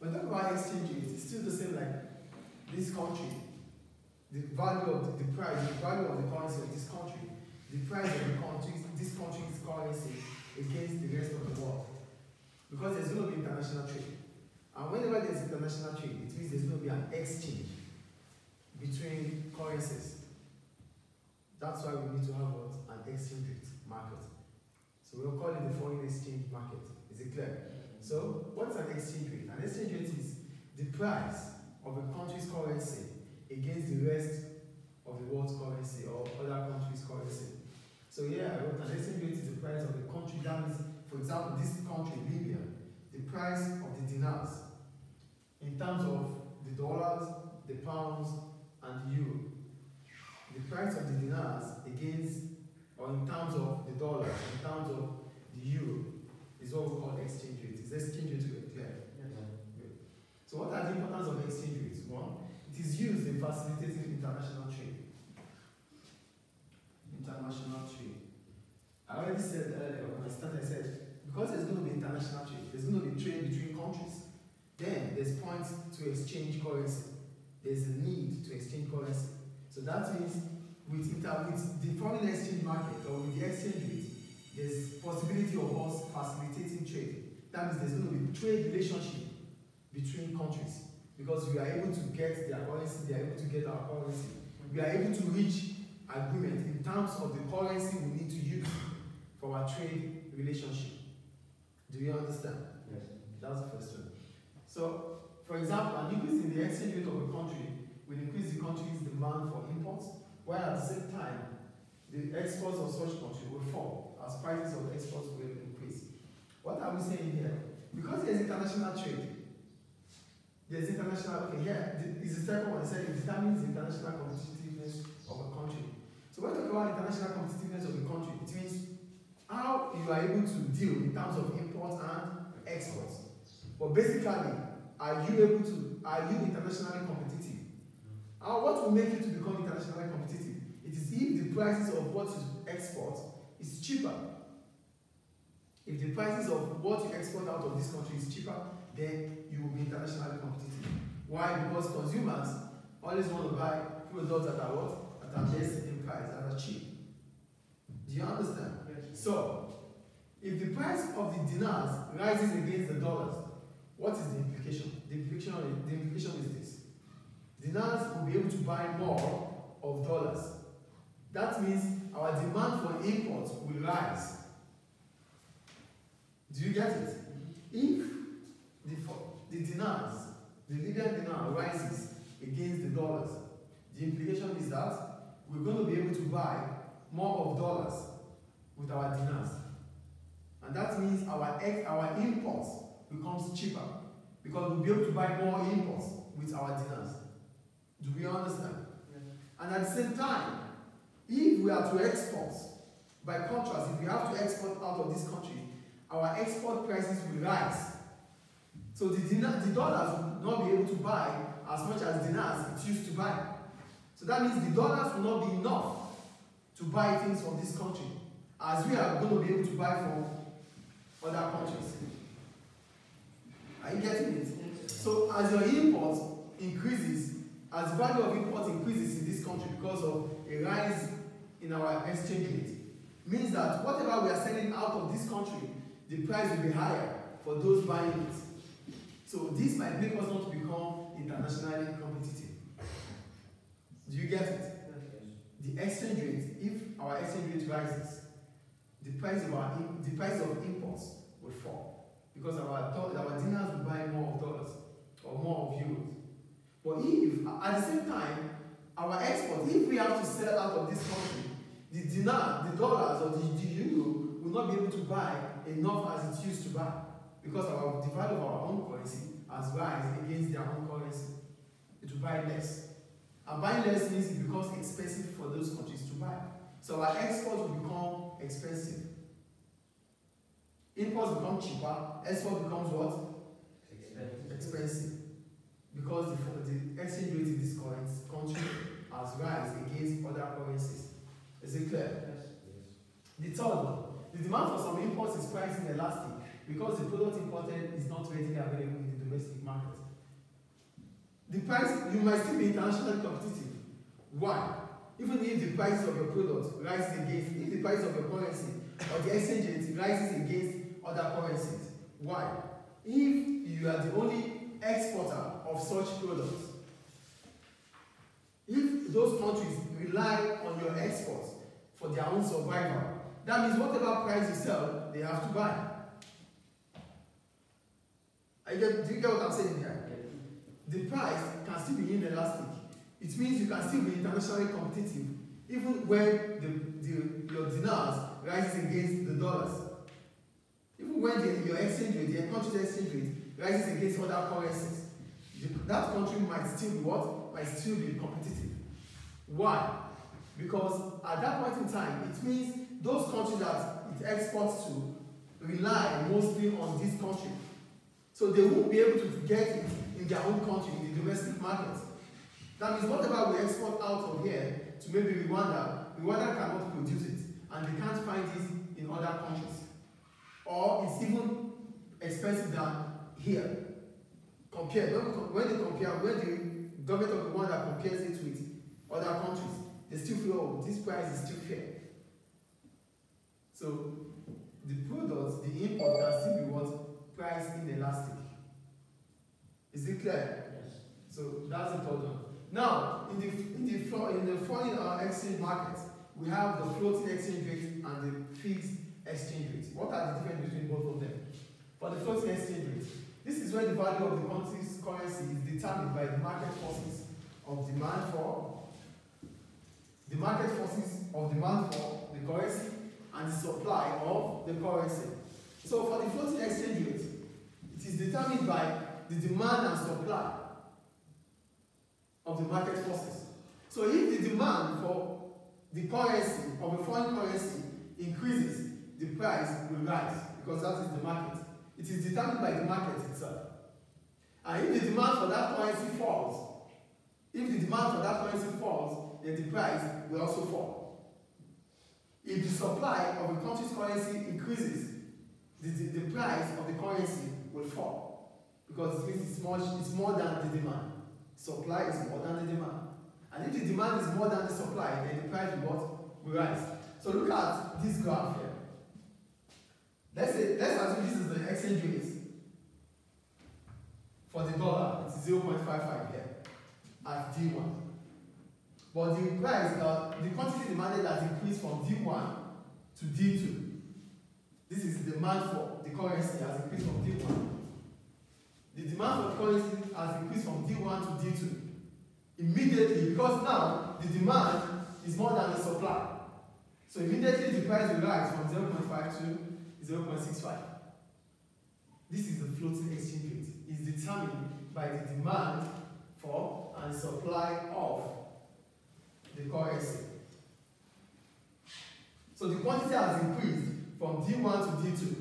When we talk about exchange rate, it's still the same like this country. The value of the price, the value of the currency of this country, the price of the country, this country's currency against the rest of the world. Because there's going to be international trade. And whenever there's international trade, it means there's going to be an exchange between currencies. That's why we need to have what? An exchange rate market. So we'll call it the foreign exchange market. Is it clear? So what's an exchange rate? An exchange rate is the price of a country's currency against the rest of the world's currency or other countries' currency. So yeah, I wrote an exchange rate is the price of the country. That means, for example, this country, Libya, the price of the dinars in terms of the dollars, the pounds, and the euro. The price of the dinars against, or in terms of the dollars, in terms of the euro, is what we call exchange rate. Is exchange rate clear? Yeah. So what are the importance of exchange rates? One, it is used in facilitating international trade. International trade. I already said earlier when I started, I said, because there's going to be international trade, there's going to be trade between countries, then there's points to exchange currency. There's a need to exchange currency. So that means with the foreign exchange market or with the exchange rate, there's possibility of us facilitating trade. That means there's going to be trade relationship between countries because we are able to get their currency, they are able to get our currency. We are able to reach agreement in terms of the currency we need to use for our trade relationship. Do you understand? Yes. That's the first one. So, for example, an increase in the exchange rate of a country will increase the country's demand for imports, while at the same time, the exports of such country will fall as prices of exports will increase. What are we saying here? Because there's international trade, there's international, okay, here is the second one. It said it determines the international competitiveness of a country. So when we talk about international competitiveness of a country, it means how you are able to deal in terms of imports and exports. But basically, are you internationally competitive? What will make you to become internationally competitive? It is if the prices of what you export is cheaper. If the prices of what you export out of this country is cheaper, then you will be internationally competitive. Why? Because consumers always want to buy products that are what? That are less in price, that are cheap. Do you understand? Yes. So, if the price of the dinars rises against the dollars, what is the implication? The implication is this. Dinars will be able to buy more of dollars. That means our demand for imports will rise. Do you get it? If the dinars, the Libyan dinar rises against the dollars, the implication is that we're going to be able to buy more of dollars with our dinars. And that means our imports becomes cheaper because we'll be able to buy more imports with our dinars. Do we understand? Yeah. And at the same time, if we are to export, by contrast, if we have to export out of this country, our export prices will rise. So the dollars will not be able to buy as much as dinars it used to buy. So that means the dollars will not be enough to buy things from this country, as we are going to be able to buy from other countries. Are you getting it? So as your imports increases, as the value of imports increases in this country because of a rise in our exchange rate, means that whatever we are selling out of this country, the price will be higher for those buying it. So this might make us not become internationally competitive. Do you get it? The exchange rate, if our exchange rate rises, the price of imports will fall because our dinars will buy more of dollars or more of euros. But if at the same time our export, if we have to sell out of this country, the dinar, the dollars or the euro will not be able to buy enough as it used to buy because the value of our own currency has risen against their own currency. It will buy less. And buying less means it becomes expensive for those countries to buy. So our exports will become expensive. Imports become cheaper, export becomes what? Expensive. Because the exchange rate in this country has risen against other currencies. Is it clear? Yes. The third one, the demand for some imports is pricing elastic because the product imported is not readily available in the domestic market. price, you might still be internationally competitive. Why? Even if the price of your product rises against, if the price of your currency or the exchange rate rises against other currencies. Why? If you are the only exporter of such products, if those countries rely on your exports for their own survival, that means whatever price you sell, they have to buy. Do you get what I'm saying here? The price can still be inelastic. It means you can still be internationally competitive even when your dinars rises against the dollars. Even when your exchange rate, your country's exchange rate rises against other currencies, that country might still be what? Might still be competitive. Why? Because at that point in time, it means those countries that it exports to rely mostly on this country. So they won't be able to get it in their own country, in the domestic market. That means whatever we export out of here to maybe Rwanda cannot produce it, and they can't find it in other countries. Or it's even expensive than here. When the government of Rwanda compares it with other countries, they still feel, oh, this price is still fair. So the products, the import can still be what? Price inelastic. Is it clear? Yes. So that's the third one. Now, in the foreign exchange market, we have the floating exchange rate and the fixed exchange rate. What are the difference between both of them? For the floating exchange rate, this is where the value of the country's currency is determined by the market forces of demand for the currency and the supply of the currency. So for the floating exchange rate, it is determined by the demand and supply of the market forces. So if the demand for the currency of a foreign currency increases, the price will rise because that is the market. It is determined by the market itself. And if the demand for that currency falls, then the price will also fall. If the supply of a country's currency increases, the price of the currency will fall because it means it's more than the demand. Supply is more than the demand. And if the demand is more than the supply, then the price will rise. So look at this graph here. Let's assume this is the exchange rate for the dollar. It's 0.55 here at D1. But the price, the quantity demanded has increased from D1 to D2. This is the demand for the currency has increased from D1. The demand for the currency has increased from D1 to D2. Immediately, because now the demand is more than the supply. So immediately the price will rise from 0.5 to 0.65. This is the floating exchange rate. It's determined by the demand for and supply of the currency. So the quantity has increased from D1 to D2.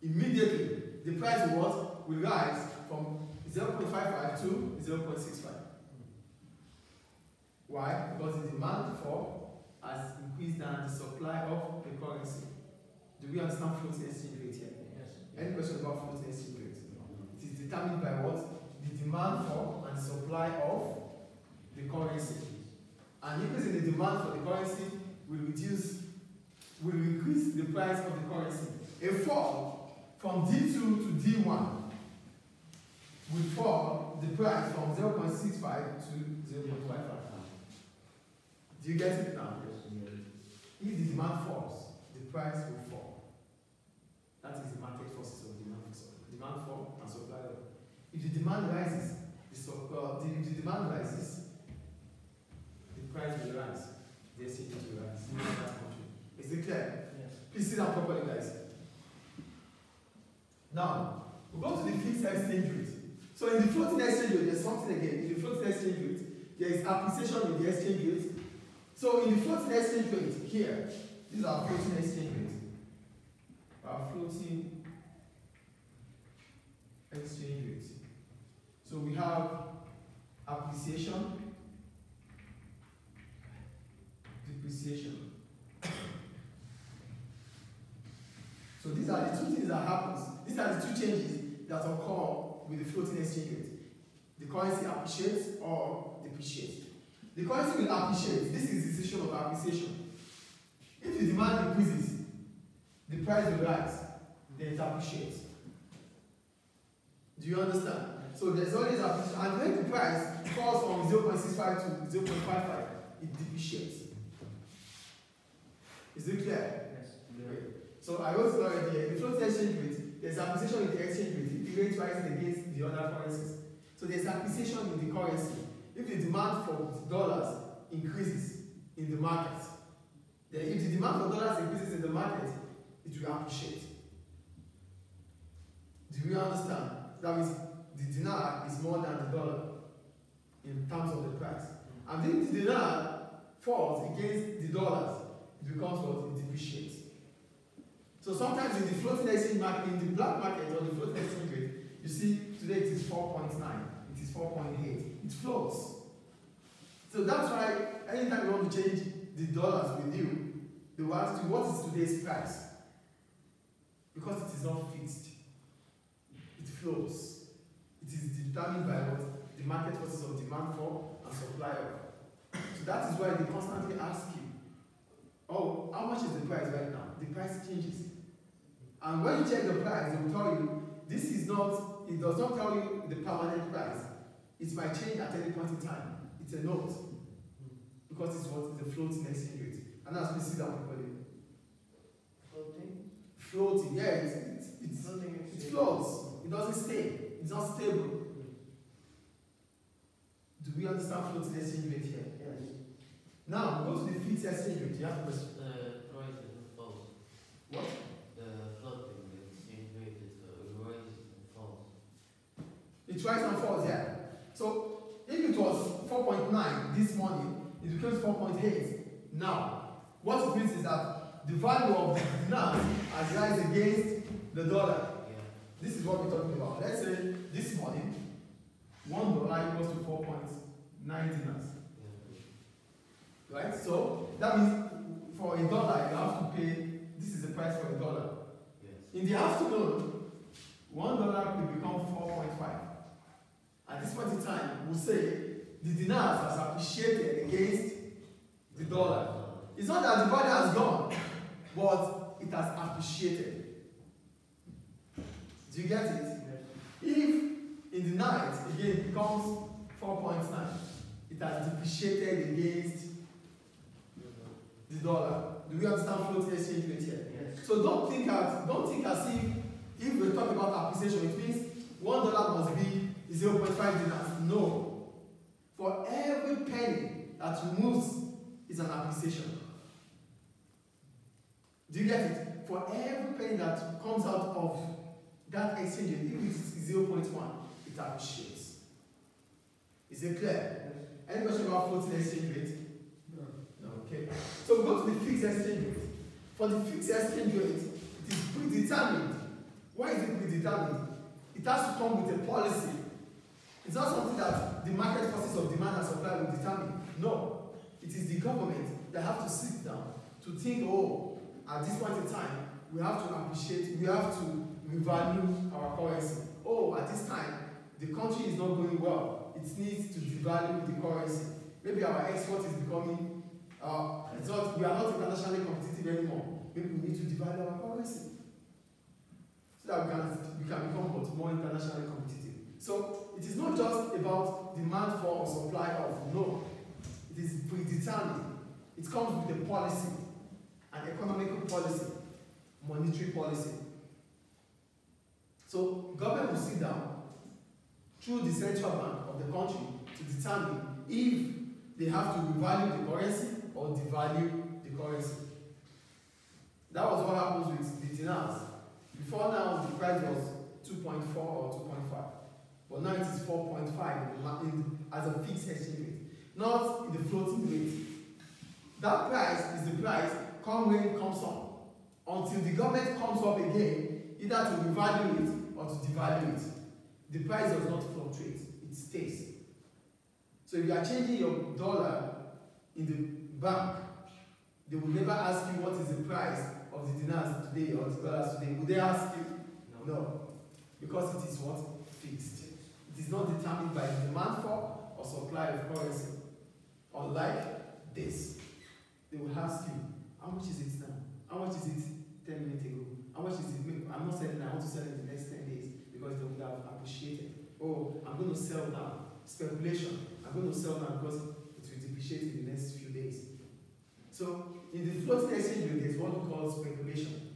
Immediately, the price will rise from 0.55 to 0.65. Why? Because the demand for has increased than the supply of the currency. Do we understand floating exchange rate here? Yes. Any question about floating exchange rate? It is determined by what? The demand for and supply of the currency. An increase in the demand for the currency will increase the price of the currency. A fall from D2 to D1 will fall the price from 0.65 to 0.55. Do you get it now? Yes. If the demand falls, the price will fall. That is the market forces of demand for and supply. If the demand rises, the price will rise. The exchange rate will rise. Is it clear? Yes. Please sit down properly, guys. Now, we go to the fixed exchange rate. So in the floating exchange rate, there's something again. In the floating exchange rate, there is appreciation in the exchange rate. So in the floating exchange rate, here, this is our floating exchange rate. Our floating exchange rate. So we have appreciation, depreciation. So these are the two things that happens. These are the two changes that occur with the floating exchange rate. the currency appreciates or depreciates. The currency will appreciate. This is the decision of appreciation. If the demand increases, the price will rise, then it appreciates. Do you understand? So there's always appreciation. And when the price falls from 0.65 to 0.55, it depreciates. Is it clear? Yes. Okay. So I wrote it already here. The floating exchange rate, there's appreciation in the exchange rate. The rate rises against the other currencies. So there's appreciation in the currency. If the demand for dollars increases in the market, then if the demand for dollars increases in the market, it will appreciate. Do you understand? That means the dinar is more than the dollar in terms of the price. And if the dinar falls against the dollars, it becomes what? It depreciates. So sometimes in the floating exchange market, in the black market or the floating exchange rate, you see today it is 4.9, it is 4.8, it floats. So that's why anytime you want to change the dollars with you, they will ask you what is today's price? Because it is not fixed. It flows. It is determined by what the market forces of demand for and supply of. So that is why they constantly ask you, oh, how much is the price right now? The price changes. And when you check the price, they will tell you, this is not, it does not tell you the permanent price. It might change at any point in time. It's a note. Because it's what? It's a floating exchange rate. And that's what we see that we call it. Floating? Floating, yeah, it's Floating. it floats. It doesn't stay. It's not stable. Do we understand floating exchange rate here? Yes. Now, go to the fixed exchange rate. You have a question. Price and falls. What? The floating exchange rate is rises and falls. It rises and falls, yeah. So, if it was 4.9 this morning, it becomes 4.8 now. What it means is that the value of the dinar has risen against the dollar. Yeah. This is what we're talking about. Let's say this morning, $1 equals to 4.9 dinars. Yeah. Right? So that means for $1 you have to pay, this is the price for $1. Yes. In the afternoon, $1 will become 4.5. At this point in time, we'll say the dinars has appreciated against the dollar. It's not that the value has gone, but it has appreciated. Do you get it? If in the night, again, it becomes 4.9, it has depreciated against the dollar. Do we understand floating exchange rate here? Yes. So don't think as if we talk about appreciation, it means $1 must be 0.5 dinars. No. For every penny that moves is an appreciation. Do you get it? For every penny that comes out of that exchange rate, if it is 0.1, it appreciates. Is it clear? Yes. Any question about floating exchange rate? No. Okay. So we go to the fixed exchange rate. For the fixed exchange rate, it is predetermined. Why is it predetermined? It has to come with a policy. It's not something that the market forces of demand and supply will determine. No. It is the government that have to sit down to think, oh, at this point in time, we have to appreciate, we have to revalue our currency. Oh, at this time, the country is not going well. It needs to devalue the currency. Maybe our export is becoming, we are not internationally competitive anymore. Maybe we need to devalue our currency so that we can become more internationally competitive. So it is not just about demand for or supply of, no. It is predetermined. It comes with a policy, an economical policy, monetary policy. So government will sit down through the central bank of the country to determine if they have to revalue the currency or devalue the currency. That was what happens with the dinars. Before now, the price was 2.4 or 2.5. But now it is 4.5 as a fixed exchange rate, not in the floating rate. That price is the price come when it comes on, until the government comes up again, either to revalue it or to devalue it. The price does not fluctuate, it stays. So if you are changing your dollar in the bank, they will never ask you what is the price of the dinars today or the dollars today. Would they ask you? No. Because it is what? Fixed. It is not determined. determined by the demand for or supply of currency. Unlike this, they will ask you, how much is it now? How much is it 10 minutes ago? How much is it? I'm not selling now, I want to sell it in the next 10 days because they would have appreciated. Oh, I'm going to sell now. Speculation. I'm going to sell now because it will depreciate in the next few days. So, in the floating exchange rate, there's what we call speculation.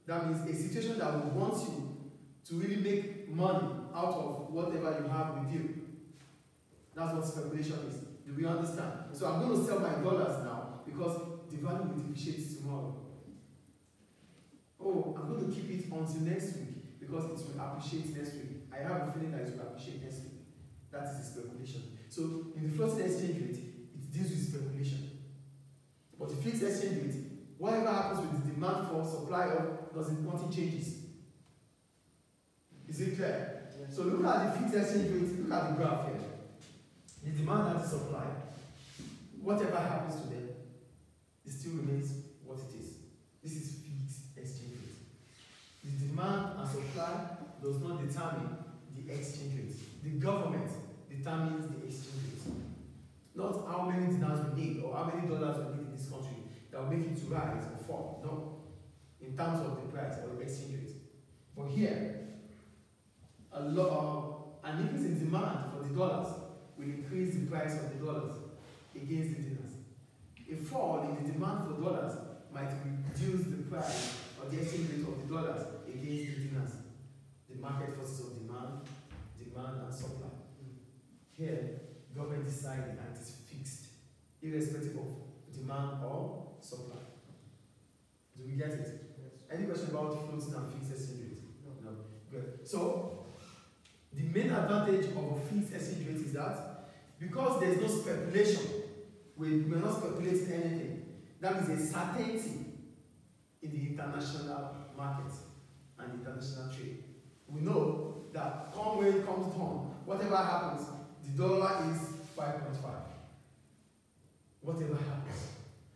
That means a situation that will want you to really make money out of whatever you have with you. That's what speculation is. Do we understand? So I'm going to sell my dollars now because the value will depreciate tomorrow. Oh, I'm going to keep it until next week because it will appreciate next week. I have a feeling that it will appreciate next week. That is the speculation. So in the floating exchange rate, it deals with speculation. But the fixed exchange rate, whatever happens with the demand for supply of, nothing changes. Is it clear? Yes. So look at the fixed exchange rate, look at the graph here. The demand and the supply, whatever happens to them, it still remains what it is. This is fixed exchange rate. The demand and supply does not determine the exchange rate. The government determines the exchange rate. Not how many dinars we need or how many dollars we need in this country that will make it to rise or fall. No. In terms of the price or the exchange rate. But here, an increase in demand for the dollars will increase the price of the dollars against the dinars. A fall in the demand for dollars might reduce the price or the exchange rate of the dollars against the dinars. The market forces of demand and supply. Here, government decided and it is fixed, irrespective of demand or supply. Do we get it? Yes. Any question about floating and fixed exchange rate? No. Good. So, the main advantage of a fixed exchange rate is that because there is no speculation, we're not speculating anything. That means a certainty in the international market and international trade. We know that come when it comes on, whatever happens, the dollar is 5.5. Whatever happens.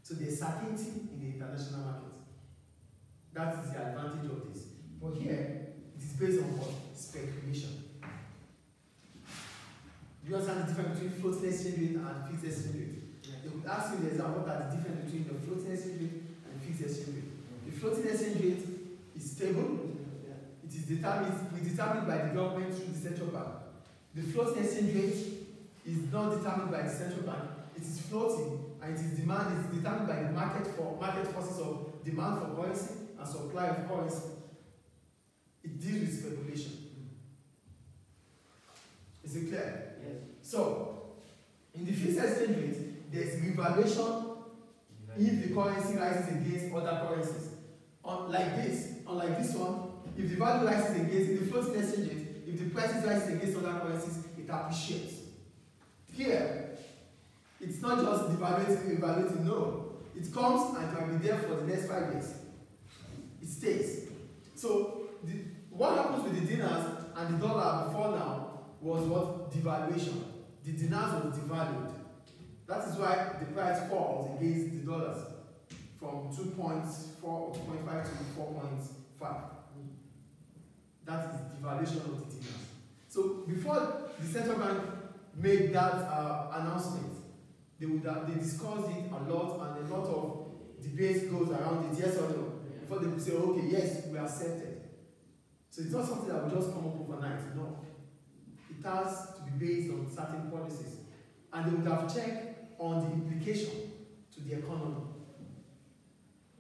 So there's certainty in the international market. That is the advantage of this. But here, it is based on what? Speculation. Do you understand the difference between floating exchange rate and fixed exchange rate? Yes. They could ask you the exam, what are the difference between the floating exchange rate and fixed exchange rate? The floating exchange rate is stable. It is determined by the government through the central bank. The floating exchange rate is not determined by the central bank. It is floating and it is determined by the market forces of demand for currency and supply of currency. It deals with speculation. Is it clear? Yes. So, in the fixed exchange rate, there is revaluation if the currency rises against other currencies. Unlike this one, if the value rises against, in the floating exchange rate, if the prices rise against other currencies, it appreciates. Here, it's not just evaluating, no. It comes and it will be there for the next 5 years. It stays. So, what happens with the dinars and the dollar before now was what? Devaluation. The dinars was devalued. That is why the price falls against the dollars from 2.4 or 2.5 to 4.5. That is devaluation of the dinars. So before the central bank made that announcement, they discussed it a lot and a lot of debate goes around it, yes or no, before they could say, okay, yes, we accept it. So it's not something that will just come up overnight, no. It has to be based on certain policies. And they would have checked on the implication to the economy.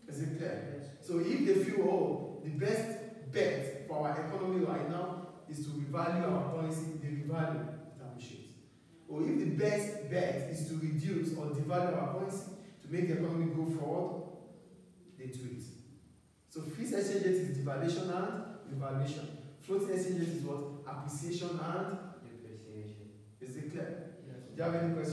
Is it clear? Yes. So if they feel, oh, the best bet for our economy right now is to revalue our currency, they revalue, it appreciates. Or if the best bet is to reduce or devalue our currency to make the economy go forward, they do it. So fixed exchange rate is devaluation and revaluation. Floating exchange rate is what? Appreciation and Depreciation. is it clear? Yes. Do you have any questions?